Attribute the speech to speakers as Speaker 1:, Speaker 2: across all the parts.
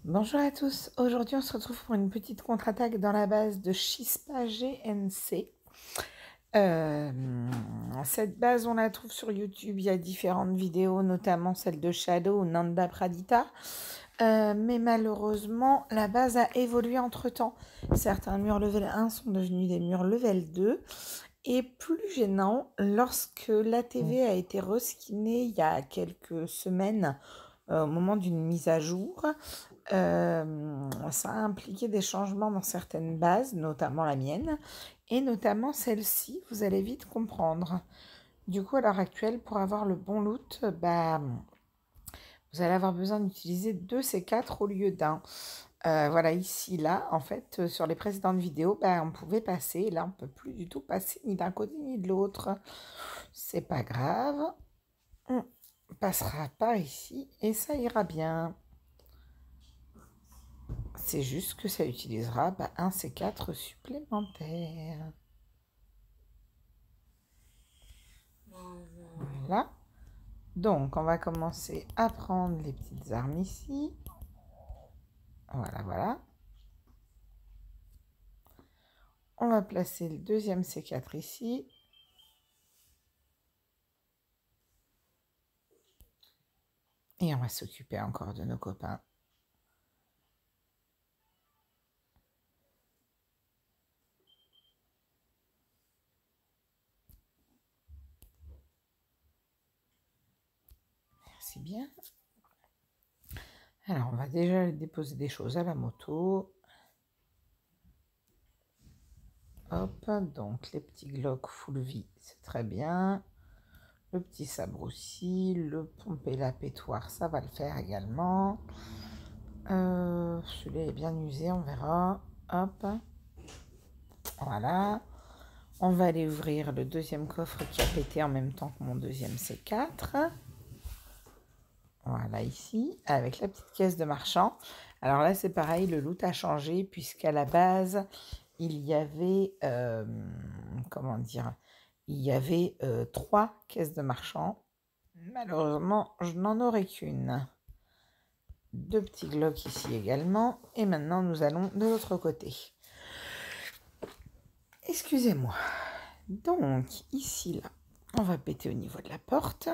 Speaker 1: Bonjour à tous, aujourd'hui on se retrouve pour une petite contre-attaque dans la base de Chispa GNC. Cette base on la trouve sur YouTube, il y a différentes vidéos, notamment celle de Shadow ou Nanda Pradita. Mais malheureusement la base a évolué entre temps. Certains murs level 1 sont devenus des murs level 2. Et plus gênant, lorsque l'ATV a été reskinée il y a quelques semaines, au moment d'une mise à jour, ça a impliqué des changements dans certaines bases, notamment la mienne, et notamment celle-ci, vous allez vite comprendre. Du coup, à l'heure actuelle, pour avoir le bon loot, vous allez avoir besoin d'utiliser 2 C4 au lieu d'un. Voilà, ici, là, en fait, sur les précédentes vidéos, on pouvait passer. Là, on ne peut plus du tout passer ni d'un côté ni de l'autre. C'est pas grave. On passera par ici et ça ira bien. C'est juste que ça utilisera un C4 supplémentaire. Voilà. Donc, on va commencer à prendre les petites armes ici. Voilà, voilà. On va placer le deuxième C4 ici. Et on va s'occuper encore de nos copains. Merci bien. Alors, on va déjà déposer des choses à la moto. Hop, donc les petits Glock full vie, c'est très bien. Le petit sabre aussi, le pompe et la pétoire, ça va le faire également. Celui-là est bien usé, on verra. Hop, voilà. On va aller ouvrir le deuxième coffre qui a pété en même temps que mon deuxième C4. Voilà, ici, avec la petite caisse de marchand. Alors là, c'est pareil, le loot a changé, puisqu'à la base, il y avait, comment dire, il y avait 3 caisses de marchand. Malheureusement, je n'en aurai qu'une. 2 petits glocks ici également. Et maintenant, nous allons de l'autre côté. Excusez-moi. Donc, ici, là, on va péter au niveau de la porte.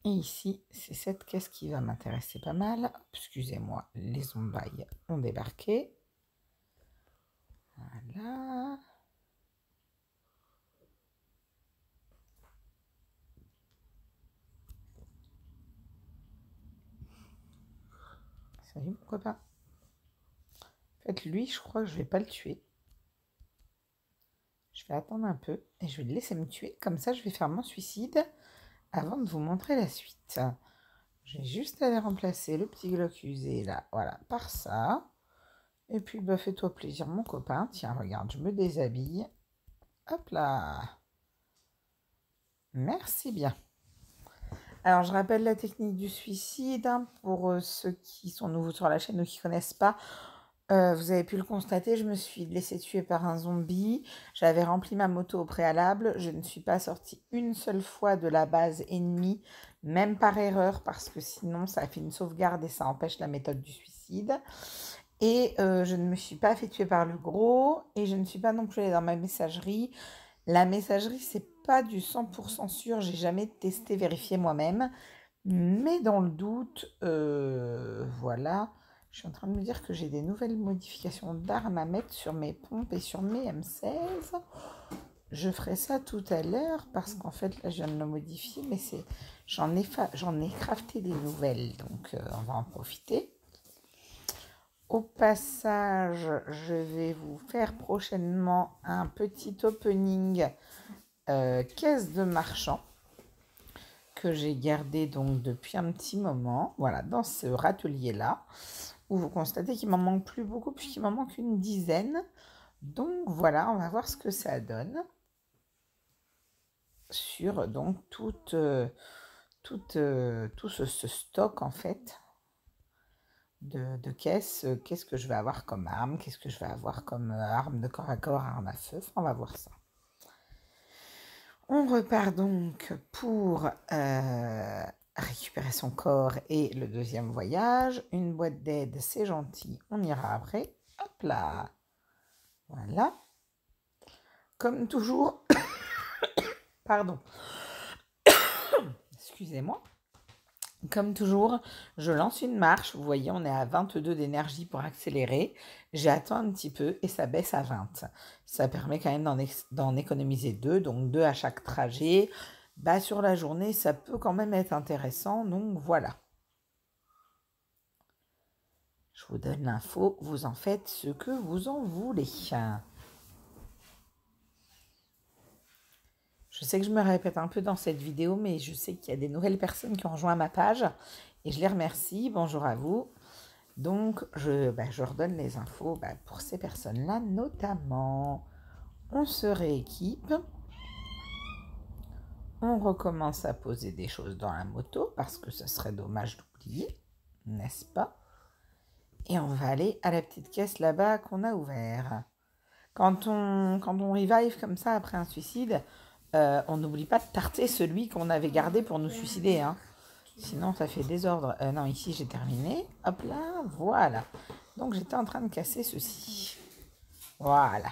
Speaker 1: Et ici, c'est cette caisse qui va m'intéresser pas mal. Excusez-moi, les zombies ont débarqué. Voilà. Salut mon copain. En fait, lui, je crois que je vais pas le tuer. Je vais attendre un peu et je vais le laisser me tuer. Comme ça, je vais faire mon suicide avant de vous montrer la suite. Je vais juste aller remplacer le petit Glock usé là, voilà, par ça. Et puis, fais-toi plaisir mon copain. Tiens, regarde, je me déshabille. Hop là. Merci bien. Alors, je rappelle la technique du suicide, hein, pour ceux qui sont nouveaux sur la chaîne ou qui ne connaissent pas. Vous avez pu le constater, je me suis laissée tuer par un zombie. J'avais rempli ma moto au préalable. Je ne suis pas sortie une seule fois de la base ennemie, même par erreur, parce que sinon ça fait une sauvegarde et ça empêche la méthode du suicide. Et je ne me suis pas fait tuer par le gros, et je ne suis pas non plus allée dans ma messagerie. La messagerie, c'est pas du 100% sûr, j'ai jamais testé, vérifié moi-même. Mais dans le doute, voilà, je suis en train de me dire que j'ai des nouvelles modifications d'armes à mettre sur mes pompes et sur mes M16. Je ferai ça tout à l'heure parce qu'en fait, là, je viens de le modifier, mais j'en ai crafté des nouvelles, donc on va en profiter. Au passage, je vais vous faire prochainement un petit opening caisse de marchand que j'ai gardé donc depuis un petit moment, voilà, dans ce râtelier-là, où vous constatez qu'il m'en manque plus beaucoup, puisqu'il m'en manque une dizaine. Donc voilà, on va voir ce que ça donne sur donc tout ce stock en fait de caisses. Qu'est-ce que je vais avoir comme arme, qu'est-ce que je vais avoir comme arme de corps à corps, arme à feu, enfin, on va voir ça. On repart donc pour récupérer son corps et le deuxième voyage. Une boîte d'aide, c'est gentil, on ira après. Hop là. Voilà. Comme toujours, pardon, excusez-moi. Comme toujours, je lance une marche. Vous voyez, on est à 22 d'énergie pour accélérer. J'attends un petit peu et ça baisse à 20. Ça permet quand même d'en économiser 2, donc 2 à chaque trajet. Bah, sur la journée, ça peut quand même être intéressant, donc voilà. Je vous donne l'info, vous en faites ce que vous en voulez. Je sais que je me répète un peu dans cette vidéo, mais je sais qu'il y a des nouvelles personnes qui ont rejoint ma page et je les remercie. Bonjour à vous. Donc, je redonne les infos pour ces personnes-là notamment. On se rééquipe. On recommence à poser des choses dans la moto parce que ce serait dommage d'oublier, n'est-ce pas? Et on va aller à la petite caisse là-bas qu'on a ouverte. Quand on revive comme ça après un suicide, on n'oublie pas de tarter celui qu'on avait gardé pour nous suicider, hein. Sinon, ça fait désordre. Non, ici, j'ai terminé. Hop là, voilà. Donc, j'étais en train de casser ceci. Voilà.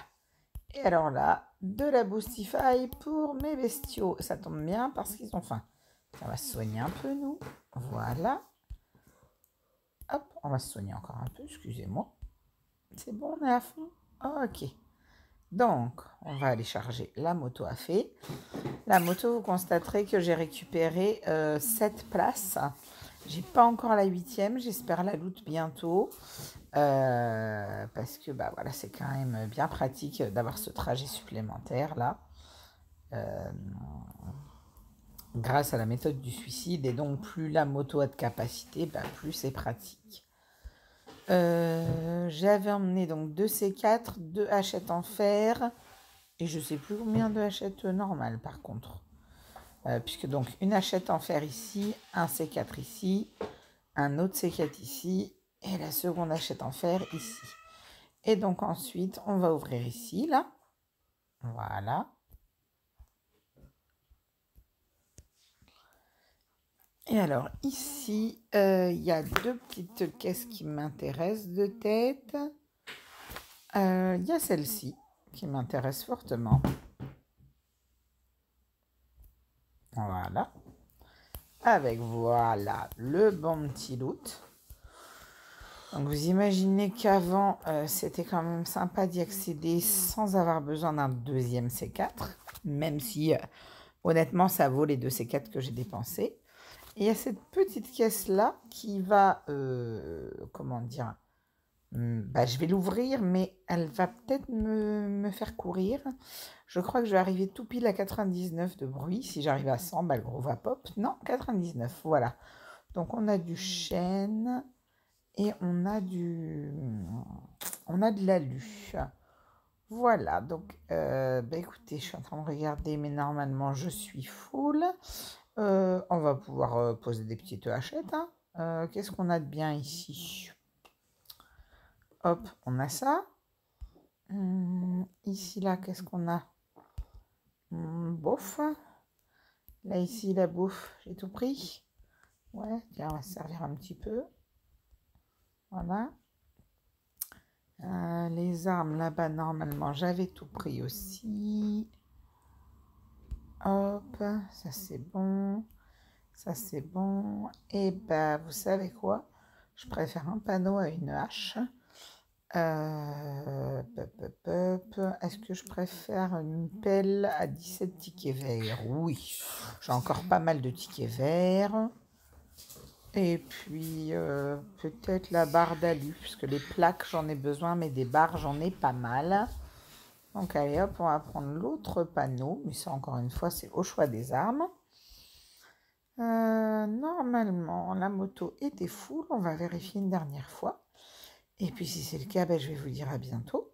Speaker 1: Et alors là, de la Boostify pour mes bestiaux. Ça tombe bien parce qu'ils ont faim. Ça va se soigner un peu, nous. Voilà. Hop, on va se soigner encore un peu, excusez-moi. C'est bon, on est à fond? Ok. Donc, on va aller charger la moto à fée. La moto, vous constaterez que j'ai récupéré 7 places. J'ai pas encore la 8e, j'espère la loot bientôt. Parce que voilà, c'est quand même bien pratique d'avoir ce trajet supplémentaire là. Grâce à la méthode du suicide. Et donc, plus la moto a de capacité, plus c'est pratique. J'avais emmené donc 2 C4, 2 hachettes en fer. Et je sais plus combien de hachettes normales par contre. Puisque donc une hachette en fer ici, un C4 ici, un autre C4 ici, et la seconde hachette en fer ici. Et donc ensuite, on va ouvrir ici, là. Voilà. Et alors ici, il y a 2 petites caisses qui m'intéressent de tête. Il y a celle-ci qui m'intéresse fortement. Voilà. Avec, voilà, le bon petit loot. Donc, vous imaginez qu'avant, c'était quand même sympa d'y accéder sans avoir besoin d'un deuxième C4. Même si, honnêtement, ça vaut les 2 C4 que j'ai dépensés. Et il y a cette petite caisse-là qui va, comment dire, je vais l'ouvrir, mais elle va peut-être me faire courir. Je crois que je vais arriver tout pile à 99 de bruit. Si j'arrive à 100, le gros va pop. Non, 99, voilà. Donc, on a du chêne et on a de l'alu. Voilà, donc, écoutez, je suis en train de regarder, mais normalement, je suis full. On va pouvoir poser des petites hachettes, hein. Qu'est-ce qu'on a de bien ici? Hop, on a ça. Ici, là, qu'est-ce qu'on a? Bof. Là, ici, la bouffe, j'ai tout pris. Ouais, tiens, on va se servir un petit peu. Voilà. Les armes, là-bas, normalement, j'avais tout pris aussi. Hop, ça c'est bon. Ça c'est bon. Et vous savez quoi? Je préfère un panneau à une hache. Est-ce que je préfère une pelle à 17 tickets verts? Oui, j'ai encore pas mal de tickets verts. Et puis peut-être la barre d'alu, puisque les plaques j'en ai besoin, mais des barres j'en ai pas mal. Donc allez hop, on va prendre l'autre panneau, mais ça encore une fois c'est au choix des armes. Normalement la moto était full, on va vérifier une dernière fois. Et puis si c'est le cas, je vais vous dire à bientôt.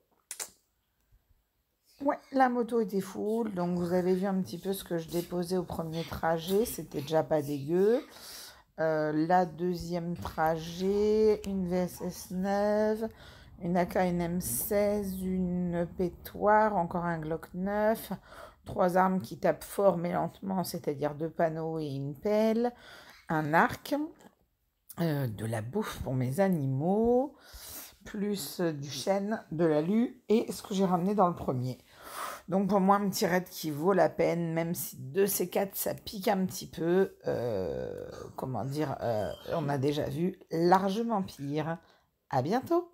Speaker 1: Ouais, la moto était full, donc vous avez vu un petit peu ce que je déposais au premier trajet, c'était déjà pas dégueu. La deuxième trajet, une VSS 9, une AK, une M16, une pétoire, encore un Glock 9, 3 armes qui tapent fort mais lentement, c'est-à-dire 2 panneaux et une pelle, un arc, de la bouffe pour mes animaux, plus du chêne, de l'alu et ce que j'ai ramené dans le premier. Donc pour moi, un petit raid qui vaut la peine, même si 2 C4, ça pique un petit peu. Comment dire, on a déjà vu largement pire. À bientôt!